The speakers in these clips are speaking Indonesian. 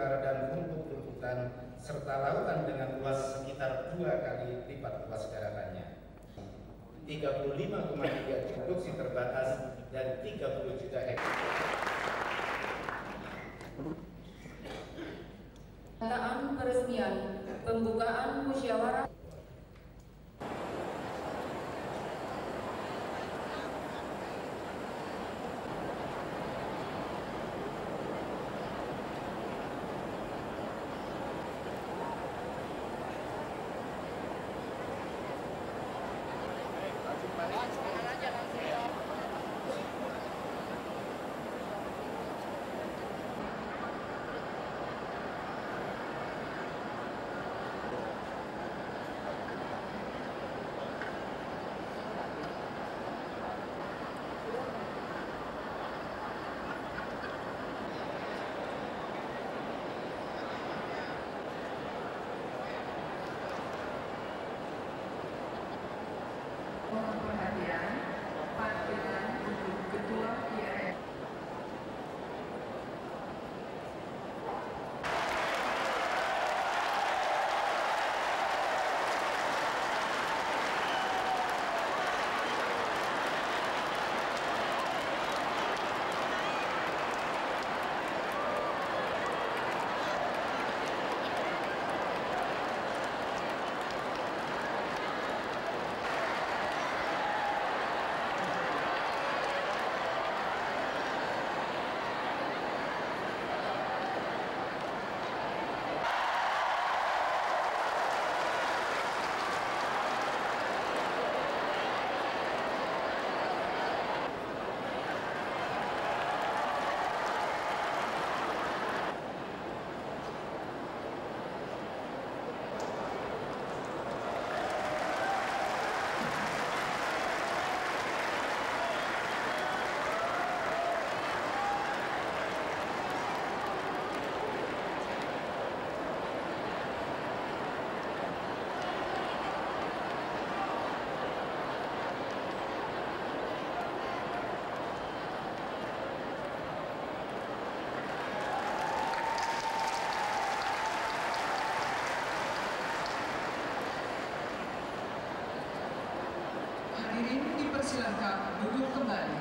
utara dan rumput tuntutan serta lautan dengan luas sekitar 2 kali lipat luas daratannya. 35,3 produksi terbatas dan 30 juta hektar. Pernyataan peresmian pembukaan musyawarah silakan duduk kembali.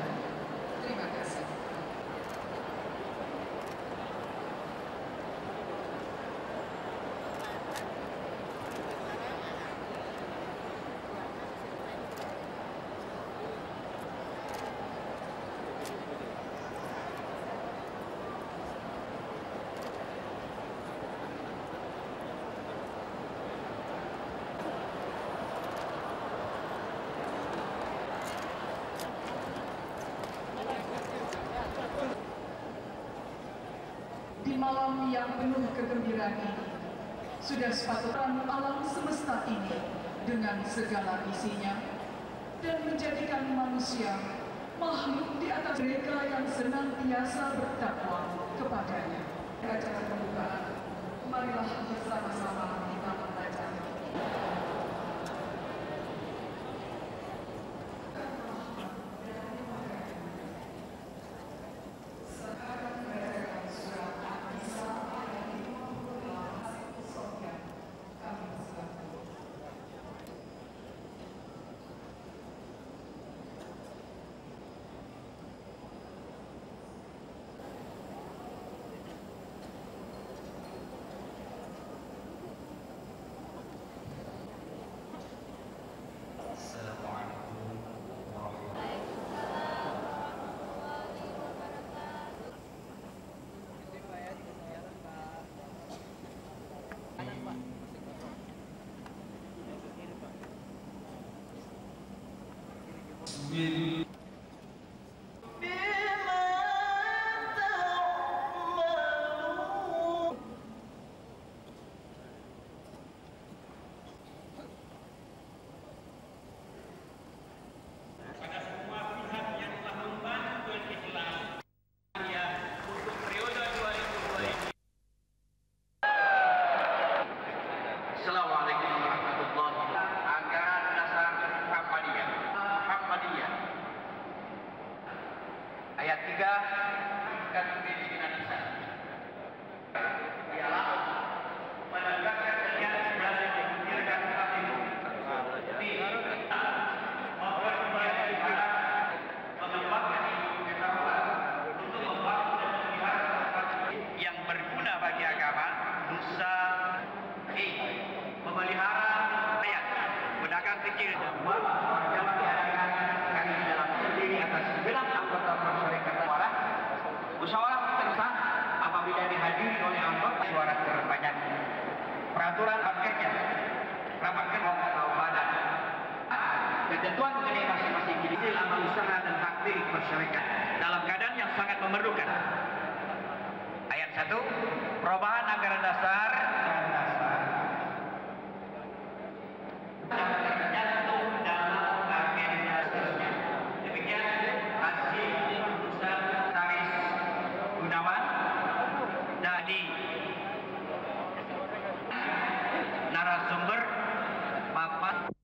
Terima kasih. Di malam yang penuh kegembiraan ini, sudah sepatutnya alam semesta ini dengan segala isinya dan menjadikan manusia makhluk di atas mereka yang senantiasa bertakwa kepadanya. Acara pembukaan, marilah bersama-sama kita membaca. hadir semua dalam diadakan kami dalam terdiri atas 9 anggota persyarikatan suara. Musyawarah tersah apabila dihadiri oleh anggota suara terbanyak. Peraturan kerja rapat kerja badan. Ketentuan mengenai masing-masing jenis amal usaha dan hak milik masyarakat dalam keadaan yang sangat memerlukan. Ayat 1, perubahan anggaran dasar terjatuh dalam agenda seterusnya. Demikian hasil keputusan Taris Gunawan dari narasumber papan.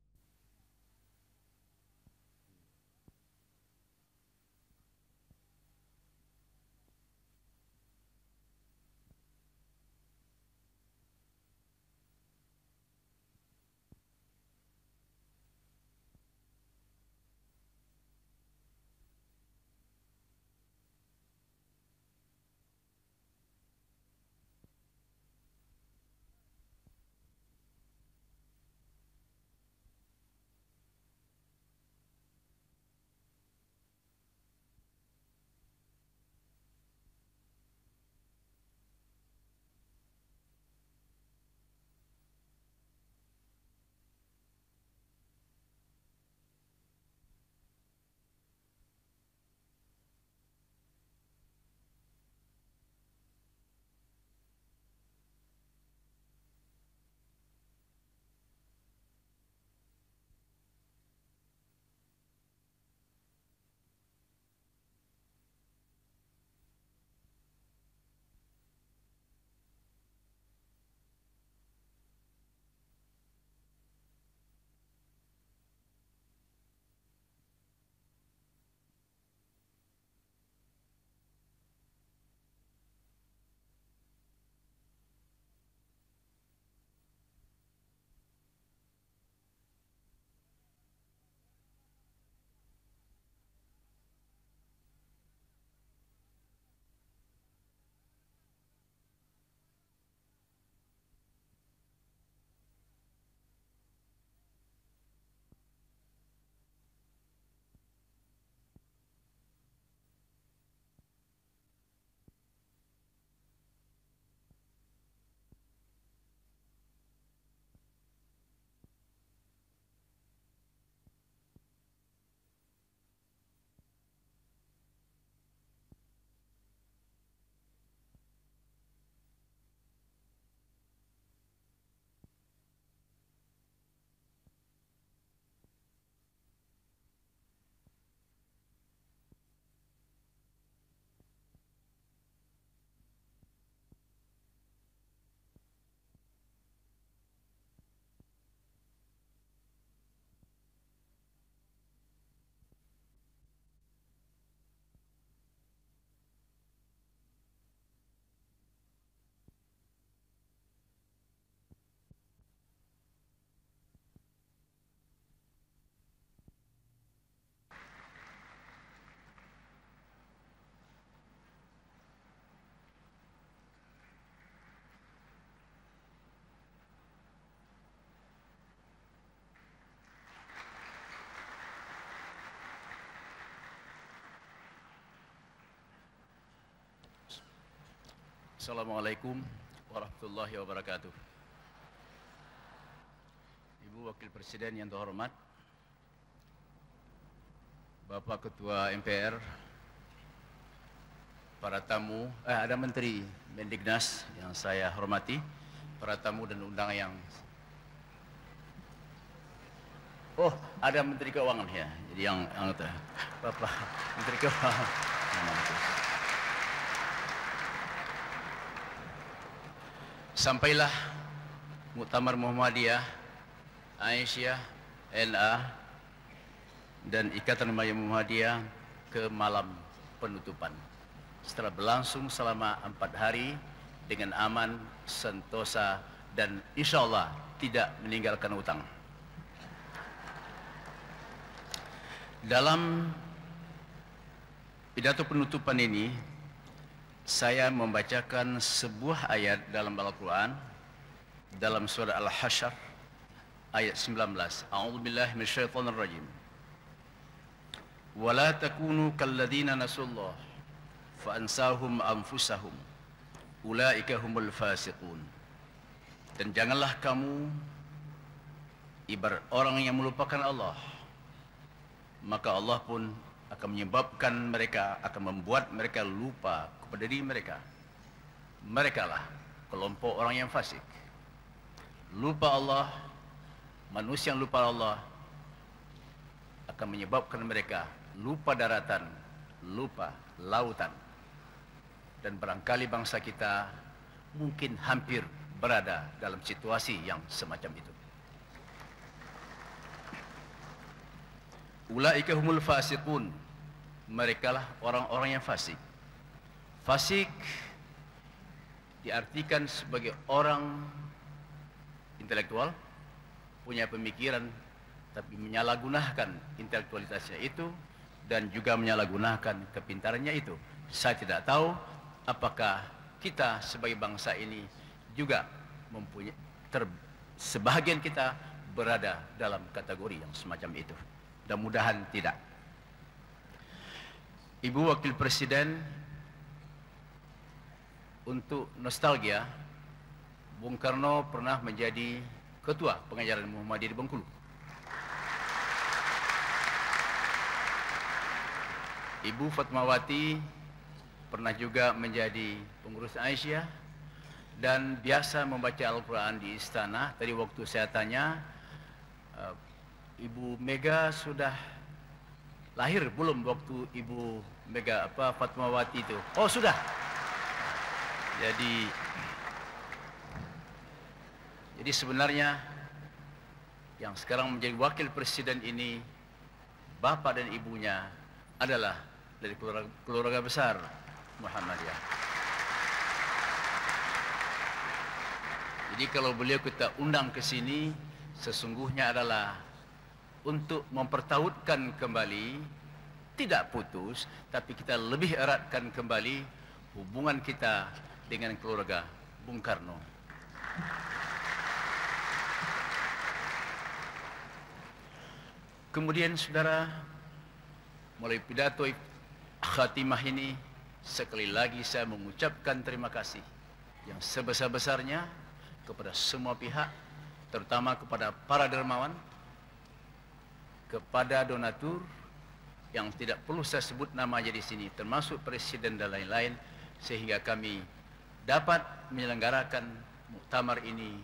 Assalamualaikum warahmatullahi wabarakatuh. Ibu Wakil Presiden yang terhormat, Bapak Ketua MPR, para tamu, ada Menteri Mendiknas yang saya hormati, para tamu dan undangan yang... Oh, ada Menteri Keuangan ya, jadi yang Bapak Menteri Keuangan. Sampailah Muktamar Muhammadiyah, Aisyah, NA, dan Ikatan Remaja Muhammadiyah ke malam penutupan. Setelah berlangsung selama 4 hari dengan aman, sentosa, dan insya Allah tidak meninggalkan hutang. Dalam pidato penutupan ini, saya membacakan sebuah ayat dalam Al-Quran dalam surah Al-Hasyr ayat 19. A'udzubillahi minasyaitonir rajim. Wala takunu kalladzina nasullah fa ansahum anfusahum ulaika humul fasiqun. Dan janganlah kamu ibarat orang yang melupakan Allah, maka Allah pun akan menyebabkan mereka, akan membuat mereka lupa kepada diri mereka. Mereka lah kelompok orang yang fasik. Lupa Allah, manusia yang lupa Allah akan menyebabkan mereka lupa daratan, lupa lautan. Dan barangkali bangsa kita mungkin hampir berada dalam situasi yang semacam itu. Ulaika humul fasiqun. Merekalah orang-orang yang fasik. Fasik diartikan sebagai orang intelektual, punya pemikiran, tapi menyalahgunakan intelektualitasnya itu dan juga menyalahgunakan kepintarannya itu. Saya tidak tahu apakah kita sebagai bangsa ini juga mempunyai, sebahagian kita berada dalam kategori yang semacam itu. Mudah-mudahan tidak. Ibu Wakil Presiden, untuk nostalgia, Bung Karno pernah menjadi ketua pengajaran Muhammadiyah di Bengkulu. Ibu Fatmawati pernah juga menjadi pengurus Aisyah dan biasa membaca Al-Quran di istana. Tadi waktu saya tanya, Ibu Mega sudah lahir belum waktu Ibu Mega Fatmawati itu? Oh sudah. Jadi sebenarnya yang sekarang menjadi wakil presiden ini, bapak dan ibunya adalah dari keluarga besar Muhammadiyah. Jadi kalau beliau kita undang ke sini, sesungguhnya adalah untuk mempertautkan kembali, tidak putus, tapi kita lebih eratkan kembali hubungan kita dengan keluarga Bung Karno. Kemudian saudara, mulai pidato khatimah ini, sekali lagi saya mengucapkan terima kasih yang sebesar-besarnya kepada semua pihak, terutama kepada para dermawan, kepada donatur yang tidak perlu saya sebut namanya di sini, termasuk presiden dan lain-lain, sehingga kami dapat menyelenggarakan muktamar ini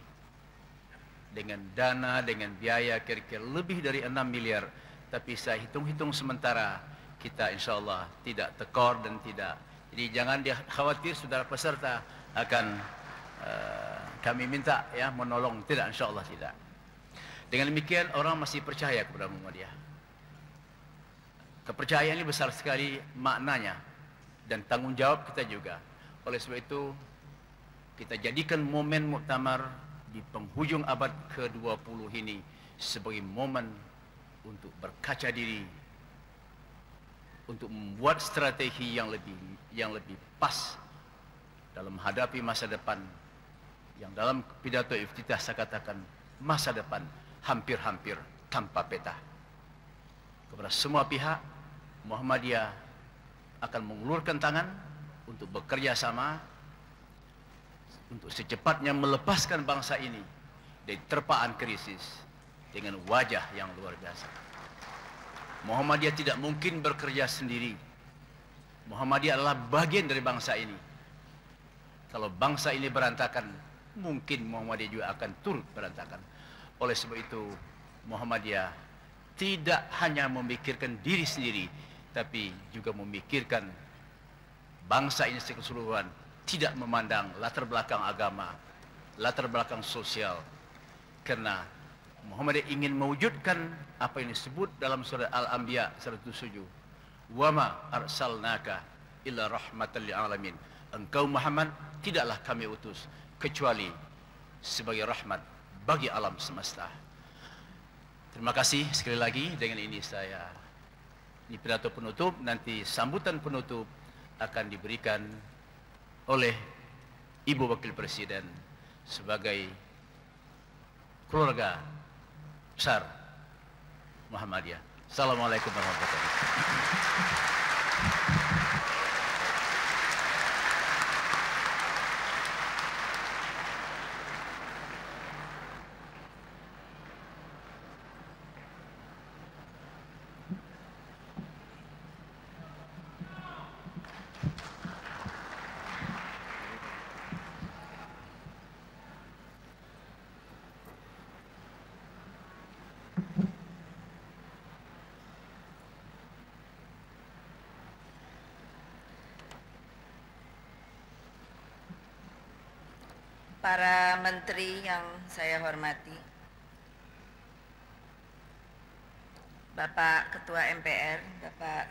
dengan dana, dengan biaya kira-kira lebih dari 6 miliar. Tapi saya hitung-hitung sementara, kita insya Allah tidak tekor dan tidak. Jadi jangan dia khawatir saudara peserta akan kami minta ya menolong, tidak, insya Allah tidak. Dengan demikian orang masih percaya kepada Muhammadiyah. Kepercayaan ini besar sekali maknanya dan tanggung jawab kita juga. Oleh sebab itu kita jadikan momen muktamar di penghujung abad ke-20 ini sebagai momen untuk berkaca diri, untuk membuat strategi yang lebih pas dalam menghadapi masa depan yang dalam pidato iftitah saya katakan masa depan hampir-hampir tanpa peta. Kepada semua pihak, Muhammadiyah akan mengulurkan tangan untuk bekerja sama untuk secepatnya melepaskan bangsa ini dari terpaan krisis dengan wajah yang luar biasa. Muhammadiyah tidak mungkin bekerja sendiri. Muhammadiyah adalah bagian dari bangsa ini. Kalau bangsa ini berantakan, mungkin Muhammadiyah juga akan turut berantakan. Oleh sebab itu, Muhammadiyah tidak hanya memikirkan diri sendiri, tapi juga memikirkan bangsa ini secara keseluruhan, tidak memandang latar belakang agama, latar belakang sosial. Karena Muhammadiyah ingin mewujudkan apa yang disebut dalam surah Al-Anbiya 107. Wa ma arsalnaka illa rahmatan lil alamin. Engkau Muhammad tidaklah kami utus kecuali sebagai rahmat bagi alam semesta. Terima kasih sekali lagi. Dengan ini pidato penutup, nanti sambutan penutup akan diberikan oleh Ibu Wakil Presiden sebagai keluarga besar Muhammadiyah. Assalamualaikum warahmatullahi wabarakatuh. Para menteri yang saya hormati, Bapak Ketua MPR, Bapak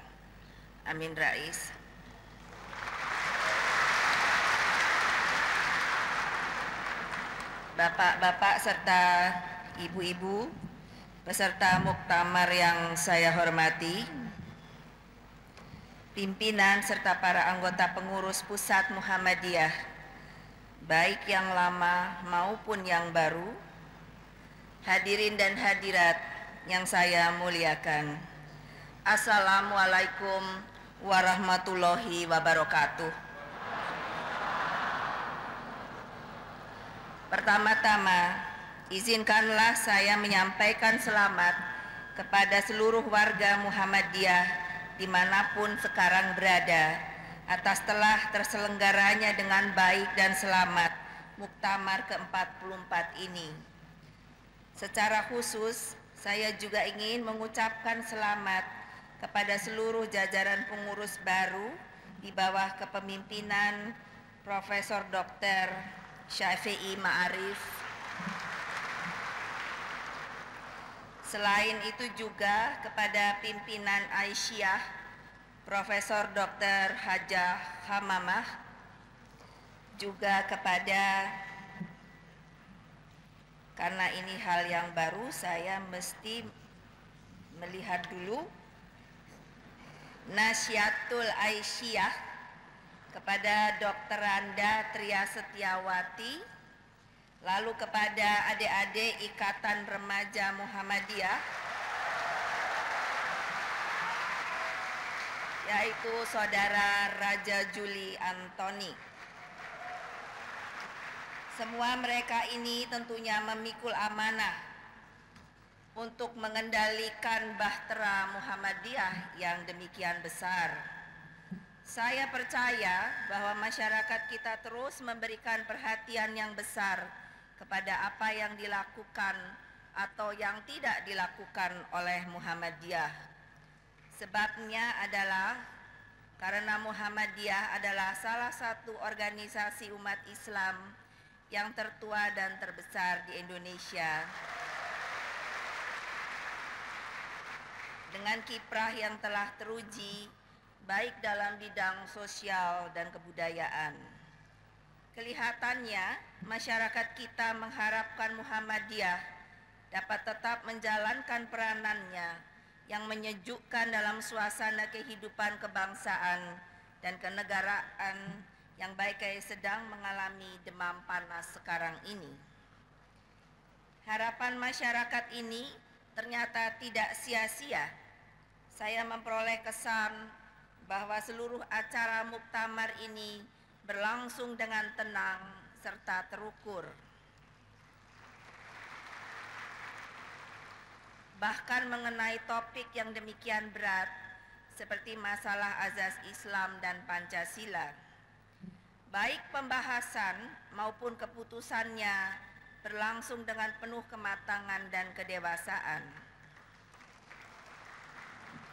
Amin Rais, Bapak-bapak serta ibu-ibu, peserta muktamar yang saya hormati, pimpinan serta para anggota pengurus pusat Muhammadiyah, baik yang lama maupun yang baru, hadirin dan hadirat yang saya muliakan. Assalamualaikum warahmatullahi wabarakatuh. Pertama-tama, izinkanlah saya menyampaikan selamat kepada seluruh warga Muhammadiyah dimanapun sekarang berada, atas telah terselenggaranya dengan baik dan selamat muktamar ke-44 ini. Secara khusus, saya juga ingin mengucapkan selamat kepada seluruh jajaran pengurus baru di bawah kepemimpinan Profesor Dr. Syafi'i Ma'arif. Selain itu juga kepada pimpinan Aisyah, Profesor Dr. Hajah Hamamah, juga kepada, karena ini hal yang baru, saya mesti melihat dulu, Nasyatul Aisyah, kepada Dr. Randa Tria Setiawati, lalu kepada adik-adik Ikatan Remaja Muhammadiyah, yaitu Saudara Raja Juli Antoni. Semua mereka ini tentunya memikul amanah untuk mengendalikan bahtera Muhammadiyah yang demikian besar. Saya percaya bahwa masyarakat kita terus memberikan perhatian yang besar kepada apa yang dilakukan atau yang tidak dilakukan oleh Muhammadiyah. Sebabnya adalah karena Muhammadiyah adalah salah satu organisasi umat Islam yang tertua dan terbesar di Indonesia, dengan kiprah yang telah teruji baik dalam bidang sosial dan kebudayaan. Kelihatannya masyarakat kita mengharapkan Muhammadiyah dapat tetap menjalankan peranannya yang menyejukkan dalam suasana kehidupan kebangsaan dan kenegaraan yang baik kayak sedang mengalami demam panas sekarang ini. Harapan masyarakat ini ternyata tidak sia-sia. Saya memperoleh kesan bahwa seluruh acara muktamar ini berlangsung dengan tenang serta terukur. Bahkan mengenai topik yang demikian berat seperti masalah azas Islam dan Pancasila, baik pembahasan maupun keputusannya berlangsung dengan penuh kematangan dan kedewasaan.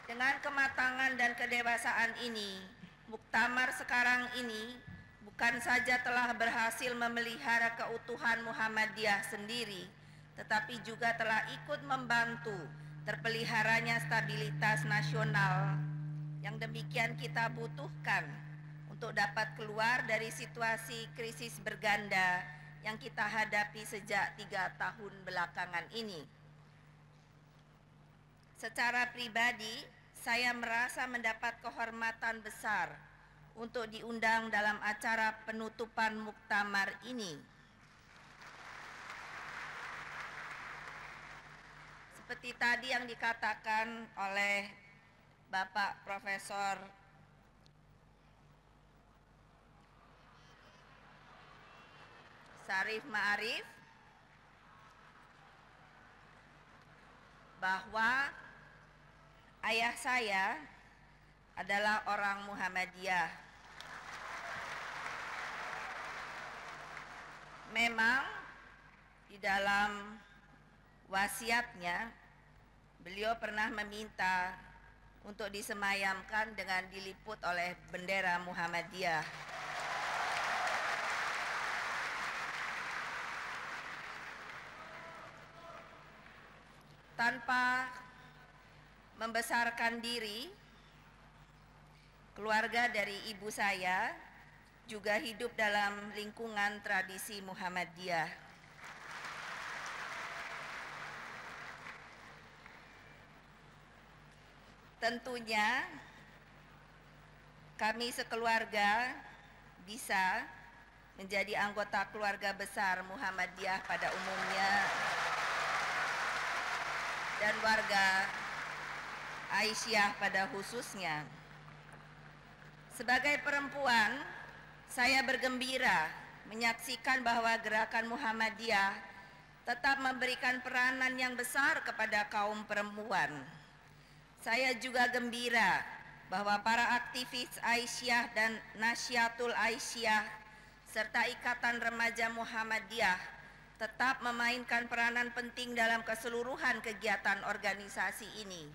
Dengan kematangan dan kedewasaan ini, muktamar sekarang ini bukan saja telah berhasil memelihara keutuhan Muhammadiyah sendiri, tetapi juga telah ikut membantu terpeliharanya stabilitas nasional yang demikian kita butuhkan untuk dapat keluar dari situasi krisis berganda yang kita hadapi sejak 3 tahun belakangan ini. Secara pribadi, saya merasa mendapat kehormatan besar untuk diundang dalam acara penutupan muktamar ini. seperti tadi yang dikatakan oleh Bapak Profesor Syarif Ma'arif, bahwa ayah saya adalah orang Muhammadiyah. Memang di dalam wasiatnya beliau pernah meminta untuk disemayamkan dengan diliput oleh bendera Muhammadiyah. Tanpa membesarkan diri, keluarga dari ibu saya juga hidup dalam lingkungan tradisi Muhammadiyah. Tentunya kami sekeluarga bisa menjadi anggota keluarga besar Muhammadiyah pada umumnya dan warga Aisyah pada khususnya. Sebagai perempuan, saya bergembira menyaksikan bahwa gerakan Muhammadiyah tetap memberikan peranan yang besar kepada kaum perempuan. Saya juga gembira bahwa para aktivis Aisyah dan Nasyatul Aisyah serta Ikatan Remaja Muhammadiyah tetap memainkan peranan penting dalam keseluruhan kegiatan organisasi ini.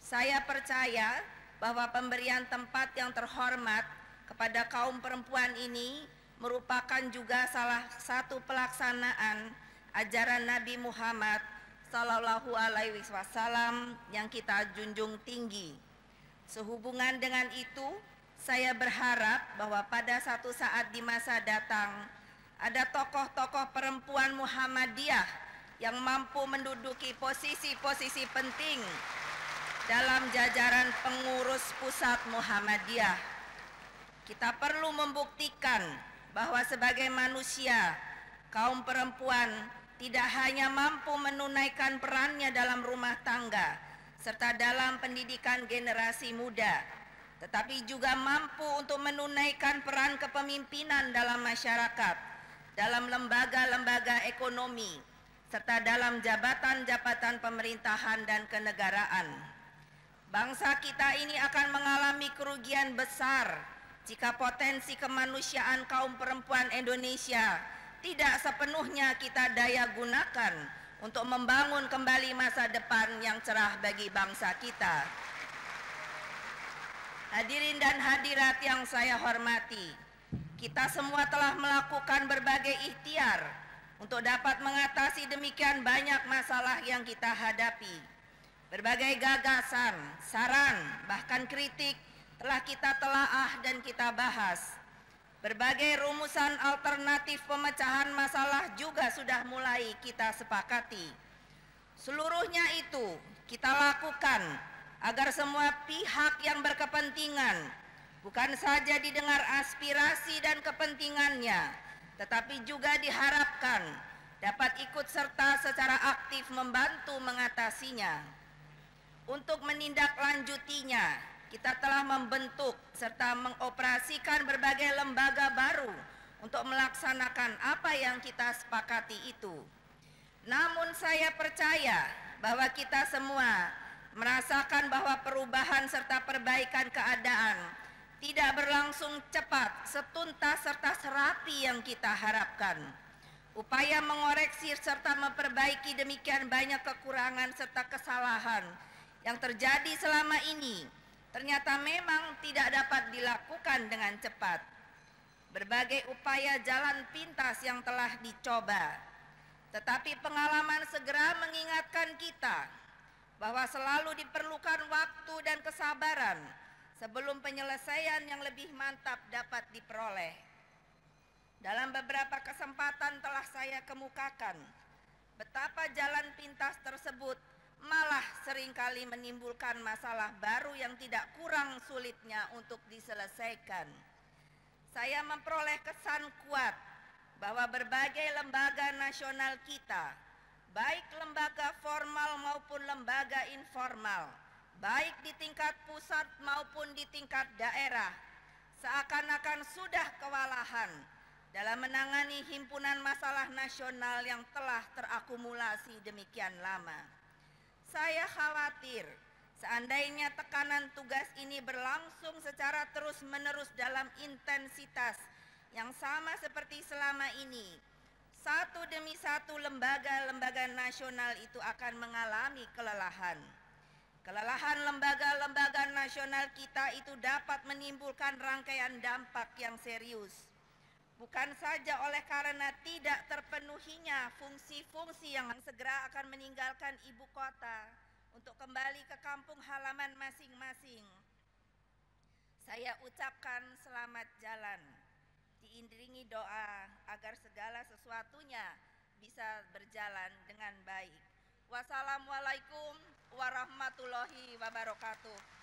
Saya percaya bahwa pemberian tempat yang terhormat kepada kaum perempuan ini merupakan juga salah satu pelaksanaan ajaran Nabi Muhammad Sallallahu Alaihi Wasallam yang kita junjung tinggi. Sehubungan dengan itu, saya berharap bahwa pada satu saat di masa datang ada tokoh-tokoh perempuan Muhammadiyah yang mampu menduduki posisi-posisi penting dalam jajaran pengurus pusat Muhammadiyah. Kita perlu membuktikan bahwa sebagai manusia, kaum perempuan tidak hanya mampu menunaikan perannya dalam rumah tangga serta dalam pendidikan generasi muda, tetapi juga mampu untuk menunaikan peran kepemimpinan dalam masyarakat, dalam lembaga-lembaga ekonomi, serta dalam jabatan-jabatan pemerintahan dan kenegaraan. Bangsa kita ini akan mengalami kerugian besar jika potensi kemanusiaan kaum perempuan Indonesia tidak sepenuhnya kita daya gunakan untuk membangun kembali masa depan yang cerah bagi bangsa kita. Hadirin dan hadirat yang saya hormati, kita semua telah melakukan berbagai ikhtiar untuk dapat mengatasi demikian banyak masalah yang kita hadapi. Berbagai gagasan, saran, bahkan kritik telah kita telaah dan kita bahas. Berbagai rumusan alternatif pemecahan masalah juga sudah mulai kita sepakati. Seluruhnya itu kita lakukan agar semua pihak yang berkepentingan bukan saja didengar aspirasi dan kepentingannya, tetapi juga diharapkan dapat ikut serta secara aktif membantu mengatasinya. Untuk menindaklanjutinya, kita telah membentuk serta mengoperasikan berbagai lembaga baru untuk melaksanakan apa yang kita sepakati itu. Namun saya percaya bahwa kita semua merasakan bahwa perubahan serta perbaikan keadaan tidak berlangsung cepat, setuntas serta serapi yang kita harapkan. Upaya mengoreksi serta memperbaiki demikian banyak kekurangan serta kesalahan yang terjadi selama ini ternyata memang tidak dapat dilakukan dengan cepat. Berbagai upaya jalan pintas yang telah dicoba, tetapi pengalaman segera mengingatkan kita bahwa selalu diperlukan waktu dan kesabaran sebelum penyelesaian yang lebih mantap dapat diperoleh. Dalam beberapa kesempatan telah saya kemukakan betapa jalan pintas tersebut malah seringkali menimbulkan masalah baru yang tidak kurang sulitnya untuk diselesaikan. Saya memperoleh kesan kuat bahwa berbagai lembaga nasional kita baik lembaga formal maupun lembaga informal, baik di tingkat pusat maupun di tingkat daerah, seakan-akan sudah kewalahan dalam menangani himpunan masalah nasional yang telah terakumulasi demikian lama. Saya khawatir seandainya tekanan tugas ini berlangsung secara terus-menerus dalam intensitas yang sama seperti selama ini, satu demi satu lembaga-lembaga nasional itu akan mengalami kelelahan. Kelelahan lembaga-lembaga nasional kita itu dapat menimbulkan rangkaian dampak yang serius. Bukan saja oleh karena tidak terpenuhinya fungsi-fungsi yang segera akan meninggalkan ibu kota untuk kembali ke kampung halaman masing-masing. Saya ucapkan selamat jalan, diiringi doa agar segala sesuatunya bisa berjalan dengan baik. Wassalamualaikum warahmatullahi wabarakatuh.